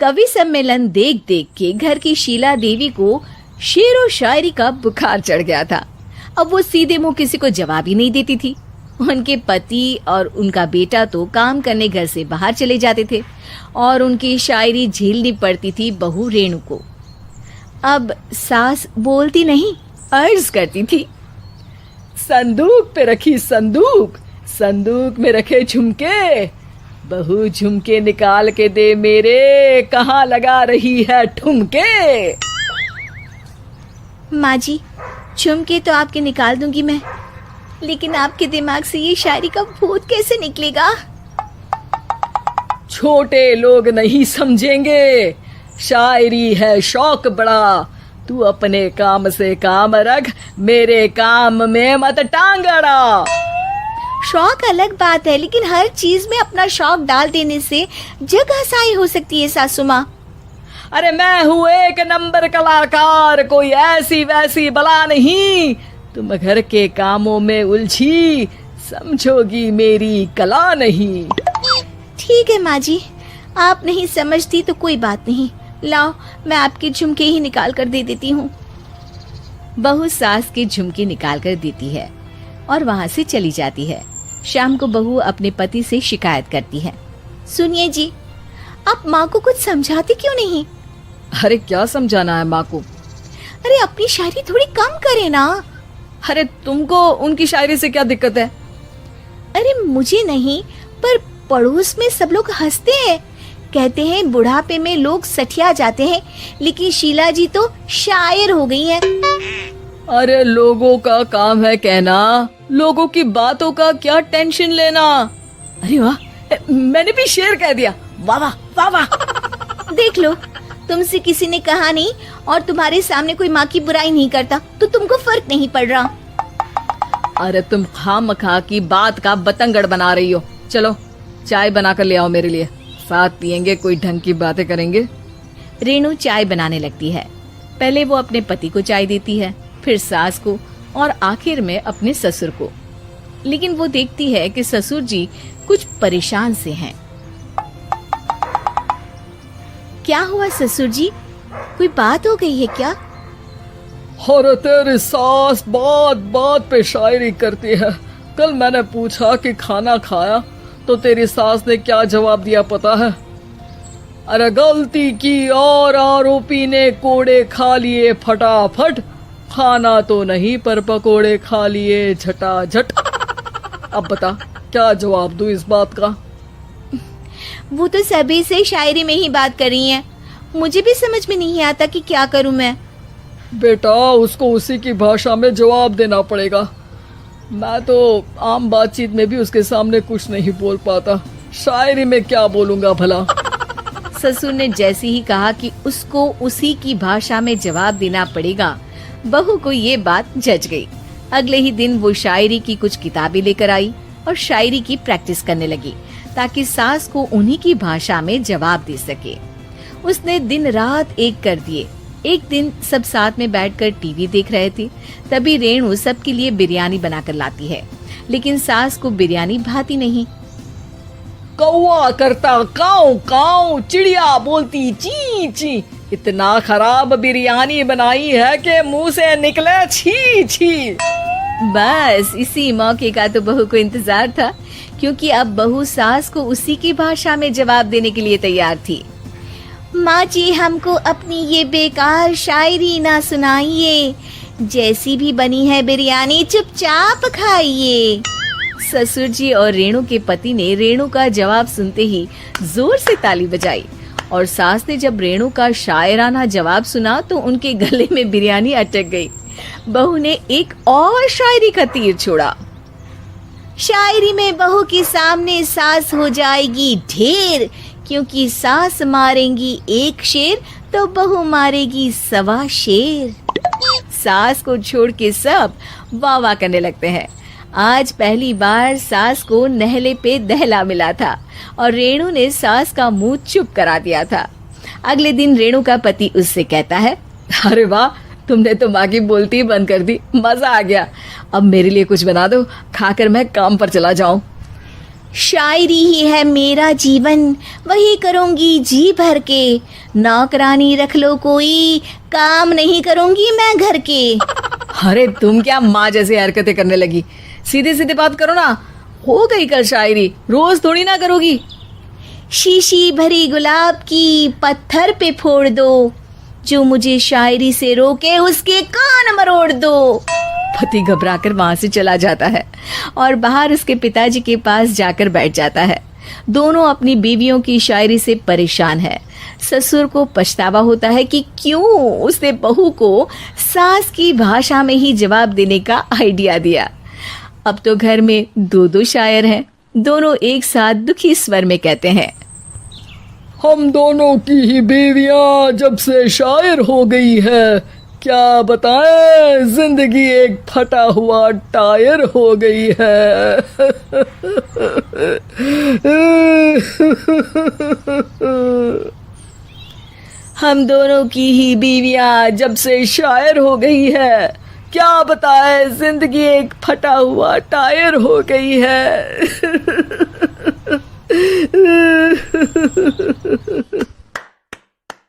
कवि सम्मेलन देख देख के घर की शीला देवी को शेरो शायरी का बुखार चढ़ गया था। अब वो सीधे मुंह किसी को जवाब ही नहीं देती थी। उनके पति और उनका बेटा तो काम करने घर से बाहर चले जाते थे और उनकी शायरी झेलनी पड़ती थी बहू रेणु को। अब सास बोलती नहीं, अर्ज करती थी, संदूक पे रखी संदूक, संदूक में रखे झुमके, बहू झुमके निकाल के दे मेरे, कहाँ लगा रही है ठुमके। माँ जी, झुमके तो आपके निकाल दूंगी मैं, लेकिन आपके दिमाग से ये शायरी का भूत कैसे निकलेगा? छोटे लोग नहीं समझेंगे, शायरी है शौक बड़ा, तू अपने काम से काम रख, मेरे काम में मत टांग अड़ा। शौक अलग बात है, लेकिन हर चीज में अपना शौक डाल देने से जग हंसाई हो सकती है सासू माँ। अरे मैं हूँ एक नंबर कलाकार, कोई ऐसी वैसी बला नहीं, तुम घर के कामों में उलझी, समझोगी मेरी कला नहीं। ठीक है माँ जी, आप नहीं समझती तो कोई बात नहीं, लाओ मैं आपके झुमके ही निकाल कर दे देती हूँ। बहू सास के झुमके निकाल कर देती है और वहाँ से चली जाती है। शाम को बहू अपने पति से शिकायत करती है, सुनिए जी, आप माँ को कुछ समझाते क्यों नहीं? अरे क्या समझाना है माँ को? अरे अपनी शायरी थोड़ी कम करे ना। अरे तुमको उनकी शायरी से क्या दिक्कत है? अरे मुझे नहीं, पर पड़ोस में सब लोग हंसते हैं, कहते हैं बुढ़ापे में लोग सठिया जाते हैं, लेकिन शीला जी तो शायर हो गई हैं। अरे लोगों का काम है कहना, लोगों की बातों का क्या टेंशन लेना। अरे वाह, मैंने भी शेर कह दिया, वाह वाह वाह वाह। देख लो, तुमसे किसी ने कहा नहीं और तुम्हारे सामने कोई माँ की बुराई नहीं करता तो तुमको फर्क नहीं पड़ रहा। अरे तुम खामखा की बात का बतंगड़ बना रही हो। चलो चाय बना कर ले आओ मेरे लिए, साथ पियेंगे, कोई ढंग की बातें करेंगे। रेणु चाय बनाने लगती है। पहले वो अपने पति को चाय देती है, फिर सास को और आखिर में अपने ससुर को। लेकिन वो देखती है कि ससुर जी कुछ परेशान से हैं। क्या हुआ ससुर जी, कोई बात हो गई है क्या? अरे तेरी सास बात बात पे शायरी करती है। कल मैंने पूछा कि खाना खाया तो तेरी सास ने क्या जवाब दिया पता है? अरे गलती की और आरोपी ने कोड़े खा लिए फटाफट, खाना तो नहीं पर पकोड़े खा लिए झटाझट। अब बता क्या जवाब दूं इस बात का? वो तो सभी से शायरी में ही बात कर रही हैं, मुझे भी समझ में नहीं आता कि क्या करूं मैं। बेटा उसको उसी की भाषा में जवाब देना पड़ेगा। मैं तो आम बातचीत में भी उसके सामने कुछ नहीं बोल पाता, शायरी में क्या बोलूंगा भला। ससुर ने जैसे ही कहा कि उसको उसी की भाषा में जवाब देना पड़ेगा, बहू को ये बात जच गई। अगले ही दिन वो शायरी की कुछ किताबें लेकर आई और शायरी की प्रैक्टिस करने लगी ताकि सास को उन्हीं की भाषा में जवाब दे सके। उसने दिन रात एक कर दिए। एक दिन सब साथ में बैठकर टीवी देख रहे थे, तभी रेणु सबके लिए बिरयानी बनाकर लाती है, लेकिन सास को बिरयानी भाती नहीं। कौवा करता काऊ काऊ, चिड़िया बोलती ची ची, इतना खराब बिरयानी बनाई है कि मुंह से निकले छी छी। बस इसी मौके का तो बहू को इंतजार था, क्योंकि अब बहू सास को उसी की भाषा में जवाब देने के लिए तैयार थी। माँ जी, हमको अपनी ये बेकार शायरी ना सुनाइए, जैसी भी बनी है बिरयानी चुपचाप खाइए। ससुर जी और रेणु के पति ने रेणु का जवाब सुनते ही जोर से ताली बजाई और सास ने जब रेणु का शायराना जवाब सुना तो उनके गले में बिरयानी अटक गई। बहू ने एक और शायरी का तीर छोड़ा। शायरी में बहू के सामने सास हो जाएगी ढेर, क्योंकि सास मारेंगी एक शेर तो बहू मारेगी 1.25 शेर। सास को छोड़ के सब वाह वाह करने लगते हैं। आज पहली बार सास को नहले पे दहला मिला था और रेणु ने सास का मुंह चुप करा दिया था। अगले दिन रेणु का पति उससे कहता है, अरे वाह, तुमने तो माँ की बोलती बंद कर दी, मजा आ गया। अब मेरे लिए कुछ बना दो, खाकर मैं काम पर चला जाऊं। शायरी ही है मेरा जीवन, वही करूंगी जी भर के। नौकरानी रख लो कोई, काम नहीं करूंगी मैं घर के। अरे तुम क्या माँ जैसी हरकतें करने लगी, सीधे सीधे बात करो ना। हो गई कल शायरी, रोज थोड़ी ना करोगी। शीशी भरी गुलाब की पत्थर पे फोड़ दो, जो मुझे शायरी से रोके उसके कान मरोड़ दो। पति घबराकर वहां से चला जाता है और बाहर उसके पिताजी के पास जाकर बैठ जाता है। दोनों अपनी बीवियों की शायरी से परेशान है। ससुर को पछतावा होता है कि क्यों उसने बहू को सास की भाषा में ही जवाब देने का आइडिया दिया। अब तो घर में दो दो शायर हैं। दोनों एक साथ दुखी स्वर में कहते हैं, हम दोनों की ही बीवियां जब से शायर हो गई है, क्या बताएं, जिंदगी एक फटा हुआ टायर हो गई है। हम दोनों की ही बीवियां जब से शायर हो गई है, क्या बताए जिंदगी एक फटा हुआ टायर हो गई है।